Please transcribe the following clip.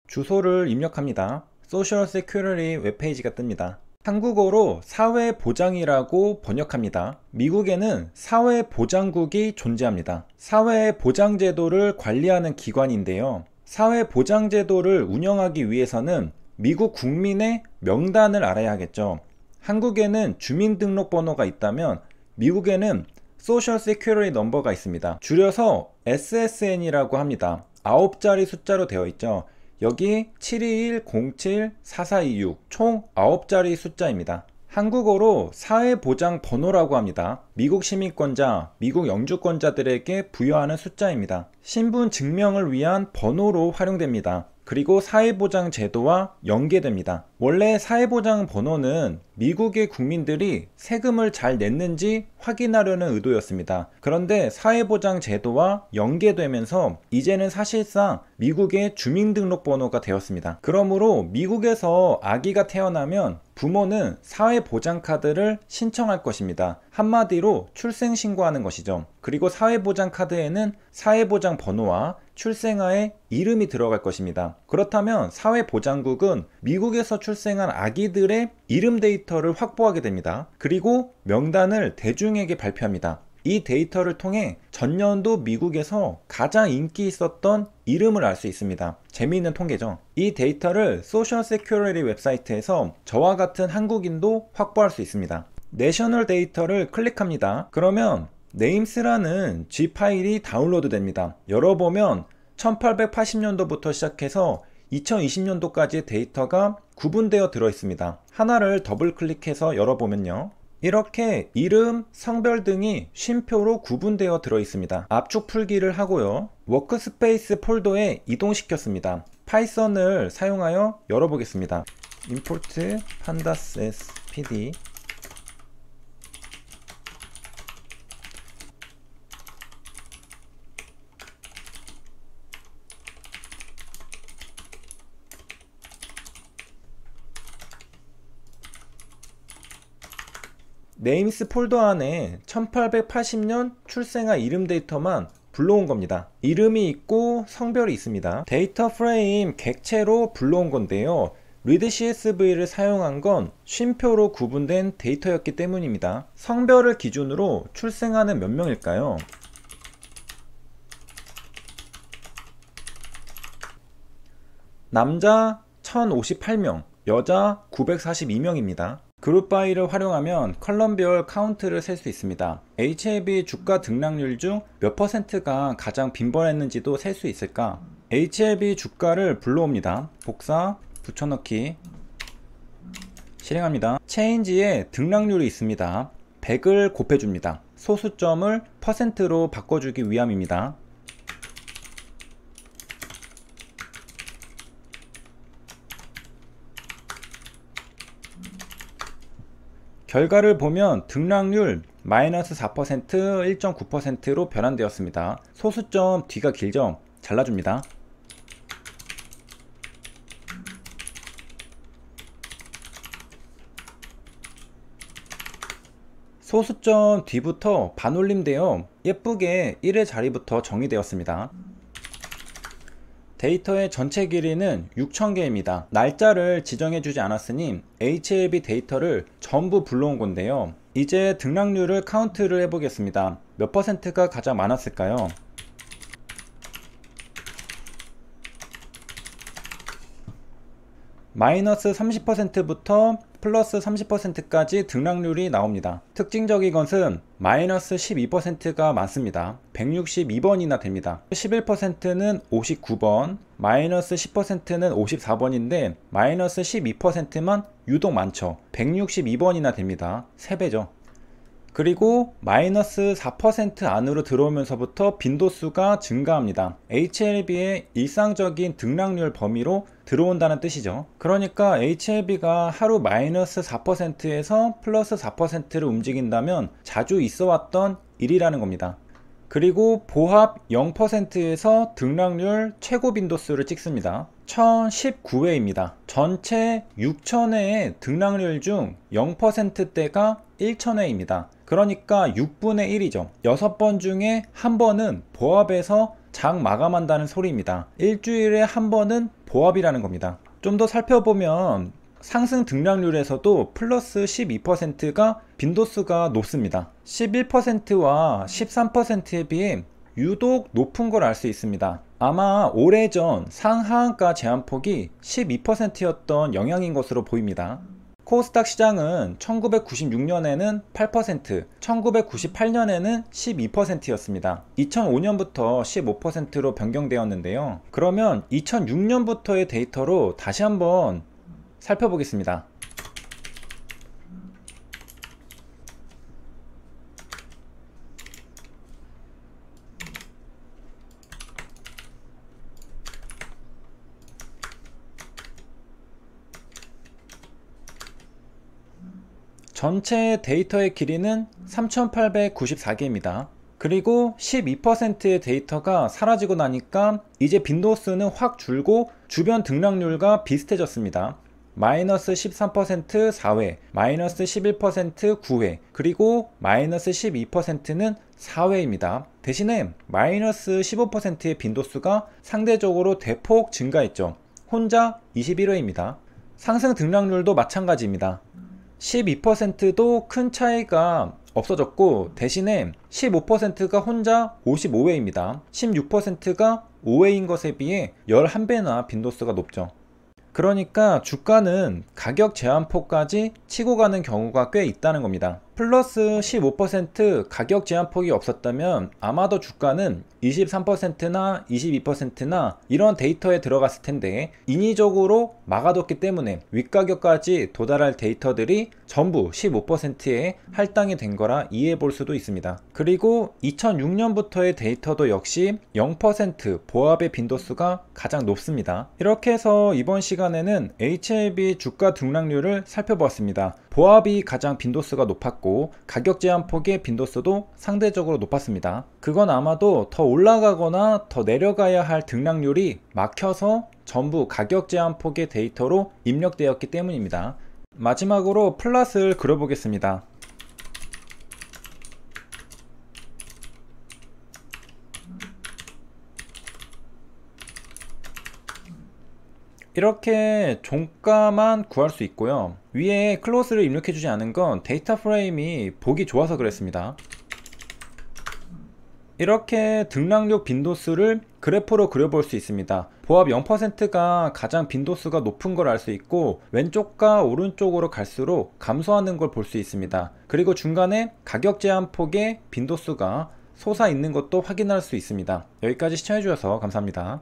주소를 입력합니다. 소셜 세큐리티 웹페이지가 뜹니다. 한국어로 사회보장이라고 번역합니다. 미국에는 사회보장국이 존재합니다. 사회보장제도를 관리하는 기관인데요. 사회보장제도를 운영하기 위해서는 미국 국민의 명단을 알아야 하겠죠. 한국에는 주민등록번호가 있다면 미국에는 소셜 세큐리티 넘버가 있습니다. 줄여서 SSN이라고 합니다. 9자리 숫자로 되어 있죠. 여기 721-07-4426 총 9자리 숫자입니다. 한국어로 사회보장번호라고 합니다. 미국 시민권자, 미국 영주권자들에게 부여하는 숫자입니다. 신분 증명을 위한 번호로 활용됩니다. 그리고 사회보장 제도와 연계됩니다. 원래 사회보장 번호는 미국의 국민들이 세금을 잘 냈는지 확인하려는 의도였습니다. 그런데 사회보장 제도와 연계되면서 이제는 사실상 미국의 주민등록번호가 되었습니다. 그러므로 미국에서 아기가 태어나면 부모는 사회보장카드를 신청할 것입니다. 한마디로 출생신고하는 것이죠. 그리고 사회보장카드에는 사회보장 번호와 출생아의 이름이 들어갈 것입니다. 그렇다면 사회보장국은 미국에서 출생한 아기들의 이름 데이터를 확보하게 됩니다. 그리고 명단을 대중에게 발표합니다. 이 데이터를 통해 전년도 미국에서 가장 인기 있었던 이름을 알 수 있습니다. 재미있는 통계죠. 이 데이터를 소셜 세큐리티 웹사이트에서 저와 같은 한국인도 확보할 수 있습니다. 내셔널 데이터를 클릭합니다. 그러면 네임스라는 G 파일이 다운로드 됩니다. 열어보면 1880년도부터 시작해서 2020년도까지의 데이터가 구분되어 들어 있습니다. 하나를 더블 클릭해서 열어보면요. 이렇게 이름, 성별 등이 쉼표로 구분되어 들어 있습니다. 압축 풀기를 하고요. 워크스페이스 폴더에 이동시켰습니다. 파이썬을 사용하여 열어보겠습니다. import pandas pd 네임스 폴더 안에 1880년 출생아 이름 데이터만 불러온 겁니다. 이름이 있고 성별이 있습니다. 데이터 프레임 객체로 불러온 건데요. 리드 CSV를 사용한 건 쉼표로 구분된 데이터였기 때문입니다. 성별을 기준으로 출생아는 몇 명일까요? 남자 1058명, 여자 942명입니다. 그룹 바이를 활용하면 컬럼별 카운트를 셀 수 있습니다. HLB 주가 등락률 중 몇 퍼센트가 가장 빈번했는지도 셀 수 있을까? HLB 주가를 불러옵니다. 복사, 붙여넣기, 실행합니다. 체인지에 등락률이 있습니다. 100을 곱해줍니다. 소수점을 퍼센트로 바꿔주기 위함입니다. 결과를 보면 등락률 마이너스 4%, 1.9%로 변환되었습니다. 소수점 뒤가 길죠? 잘라줍니다. 소수점 뒤부터 반올림되어 예쁘게 1의 자리부터 정의되었습니다. 데이터의 전체 길이는 6000개입니다. 날짜를 지정해주지 않았으니 HLB 데이터를 전부 불러온 건데요. 이제 등락률을 카운트를 해보겠습니다. 몇 퍼센트가 가장 많았을까요? 마이너스 30%부터 플러스 30%까지 등락률이 나옵니다. 특징적인 것은 마이너스 12%가 많습니다. 162번이나 됩니다. 11%는 59번, 마이너스 10%는 54번인데 마이너스 12%만 유독 많죠. 162번이나 됩니다. 3배죠. 그리고 마이너스 4% 안으로 들어오면서부터 빈도수가 증가합니다. HLB의 일상적인 등락률 범위로 들어온다는 뜻이죠. 그러니까 HLB가 하루 마이너스 4%에서 플러스 4%를 움직인다면 자주 있어왔던 일이라는 겁니다. 그리고 보합 0%에서 등락률 최고 빈도수를 찍습니다. 1019회입니다. 전체 6000회의 등락률 중 0%대가 1000회입니다. 그러니까 6분의 1이죠. 6번 중에 한 번은 보합에서 장 마감한다는 소리입니다. 일주일에 한 번은 보합이라는 겁니다. 좀 더 살펴보면 상승 등락률에서도 플러스 12%가 빈도수가 높습니다. 11%와 13%에 비해 유독 높은 걸 알 수 있습니다. 아마 오래전 상하한가 제한폭이 12%였던 영향인 것으로 보입니다. 코스닥 시장은 1996년에는 8%, 1998년에는 12%였습니다. 2005년부터 15%로 변경되었는데요. 그러면 2006년부터의 데이터로 다시 한번 살펴보겠습니다. 전체 데이터의 길이는 3894개입니다. 그리고 12%의 데이터가 사라지고 나니까 이제 빈도수는 확 줄고 주변 등락률과 비슷해졌습니다. 마이너스 13% 4회, 마이너스 11% 9회, 그리고 마이너스 12%는 4회입니다. 대신에 마이너스 15%의 빈도수가 상대적으로 대폭 증가했죠. 혼자 21회입니다. 상승 등락률도 마찬가지입니다. 12%도 큰 차이가 없어졌고 대신에 15%가 혼자 55회입니다. 16%가 5회인 것에 비해 11배나 빈도수가 높죠. 그러니까 주가는 가격 제한폭까지 치고 가는 경우가 꽤 있다는 겁니다. 플러스 15% 가격 제한폭이 없었다면 아마도 주가는 23%나 22%나 이런 데이터에 들어갔을 텐데 인위적으로 막아뒀기 때문에 윗가격까지 도달할 데이터들이 전부 15%에 할당이 된 거라 이해해 볼 수도 있습니다. 그리고 2006년부터의 데이터도 역시 0% 보합의 빈도수가 가장 높습니다. 이렇게 해서 이번 시간에는 HLB 주가 등락률을 살펴보았습니다. 보합이 가장 빈도수가 높았고 가격 제한폭의 빈도수도 상대적으로 높았습니다. 그건 아마도 더 올라가거나 더 내려가야 할 등락률이 막혀서 전부 가격 제한폭의 데이터로 입력되었기 때문입니다. 마지막으로 플랫을 그려보겠습니다. 이렇게 종가만 구할 수 있고요. 위에 클로스를 입력해주지 않은 건 데이터 프레임이 보기 좋아서 그랬습니다. 이렇게 등락률 빈도수를 그래프로 그려볼 수 있습니다. 보합 0%가 가장 빈도수가 높은 걸 알 수 있고 왼쪽과 오른쪽으로 갈수록 감소하는 걸 볼 수 있습니다. 그리고 중간에 가격 제한폭의 빈도수가 솟아 있는 것도 확인할 수 있습니다. 여기까지 시청해 주셔서 감사합니다.